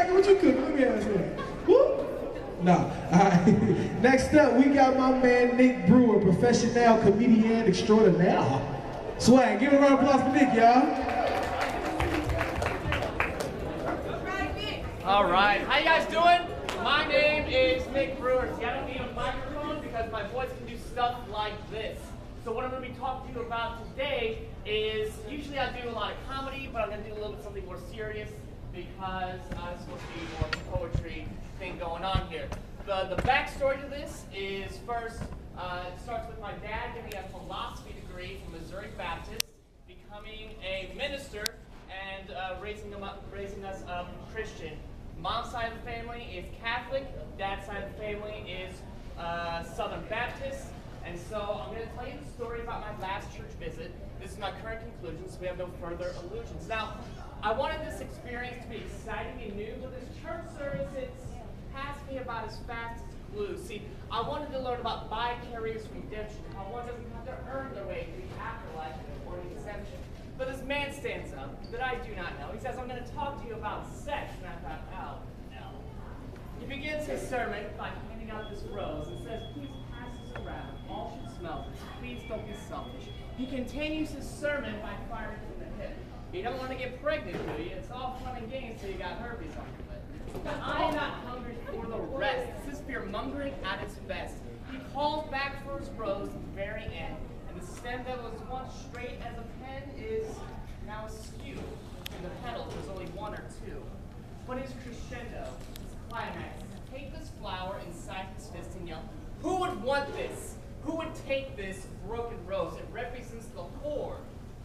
Wagon, what you cooking? Let me ask you. Whoop. Nah. All right. Next up, we got my man Nick Brewer, professional comedian extraordinaire. Swag, give a round of applause for Nick, y'all. All right, how you guys doing? My name is Nick Brewer. See, I don't need a microphone because my voice can do stuff like this. So what I'm going to be talking to you about today is, usually I do a lot of comedy, but I'm going to do a little bit something more serious because it's supposed to be more of a poetry thing going on here. The backstory to this is first, it starts with my dad getting a philosophy degree from Missouri Baptist, becoming a minister, and raising us up Christian. Mom's side of the family is Catholic, dad's side of the family is Southern Baptist. And so I'm going to tell you the story about my last church visit. This is my current conclusion, so we have no further illusions. Now, I wanted this experience to be exciting and new, but this church service, it's passed me about as fast as glue. See, I wanted to learn about vicarious redemption, how one doesn't have to earn their way to the afterlife or an exemption. But this man stands up that I do not know. He says, I'm going to talk to you about sex. And I thought, oh, no. He begins his sermon by handing out this rose and says, please pass this around. All should smell this. Please don't be selfish. He continues his sermon by firing from the hip. You don't want to get pregnant, do you? It's all fun and games till you got herpes on your lip. But I am not hungry for the rest. This is fear-mongering at its best. He calls back for his rose at the very end. And the stem that was once straight as a pen is now askew. In the petals, there's only one or two. But his crescendo, his climax, take this flower inside his fist and yell, who would want this? Who would take this broken rose? It represents the whore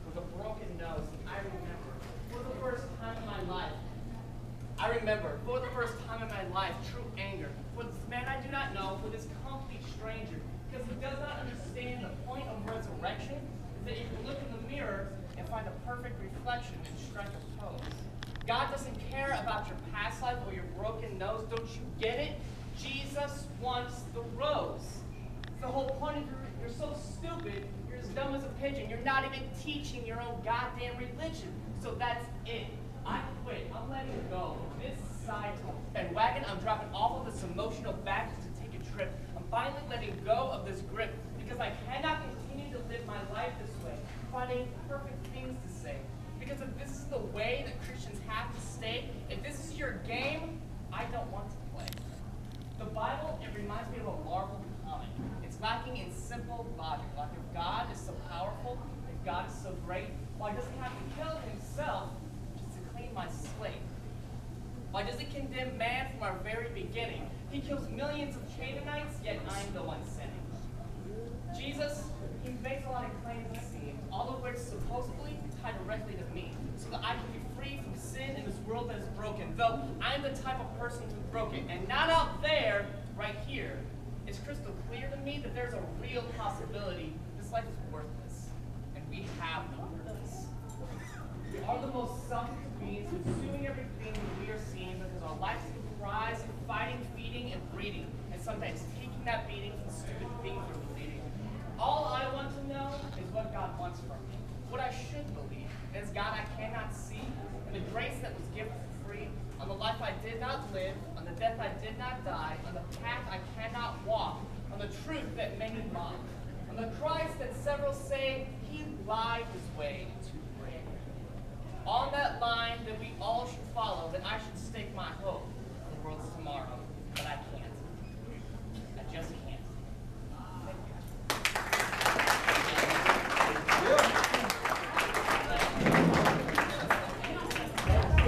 with a broken nose. I remember, for the first time in my life, true anger. For this man I do not know, for this complete stranger, because he does not understand the point of resurrection, is that you can look in the mirror and find a perfect reflection and strike a pose. God doesn't care about your past life or your broken nose. Don't you get it? Jesus wants the rose. The whole point of you're so stupid, you're as dumb as a pigeon. You're not even teaching your own goddamn religion. So that's it. I quit. I'm letting go. This side bandwagon, I'm dropping off of this emotional baggage to take a trip. I'm finally letting go of this grip because I cannot continue to live my life this way, finding perfect things to say. Because if this is the way that Christians have to stay, if this is your game, I don't want to play. The Bible, it reminds me of a Marvel comic. It's lacking in simple logic. Like if God is so powerful, if God is so great, why does he have to kill himself just to clean my slate? Why does he condemn man from our very beginning? He kills millions of Canaanites, yet I'm the one sinning. Jesus, he makes a lot of claims, it seems, all of which supposedly tie directly to me, so that I can be free from sin in this world that is broken, though I'm the type of person who broke it. And not out there, right here, it's crystal clear to me that there's a real possibility this life is worthless, and we have no purpose. We are the most selfish beings, consuming everything that we are seeing because our lives are comprised of fighting, feeding, and breeding, and sometimes taking that beating for the stupid things we're believing. All I want to know is what God wants from me, what I should believe. As God I cannot see, and the grace that was given for free, on the life I did not live, on the death I did not die, on the path I cannot walk, on the truth that many mock, on the Christ that several say he lied his way to grave. On that line that we all should follow, that I should stake my hope.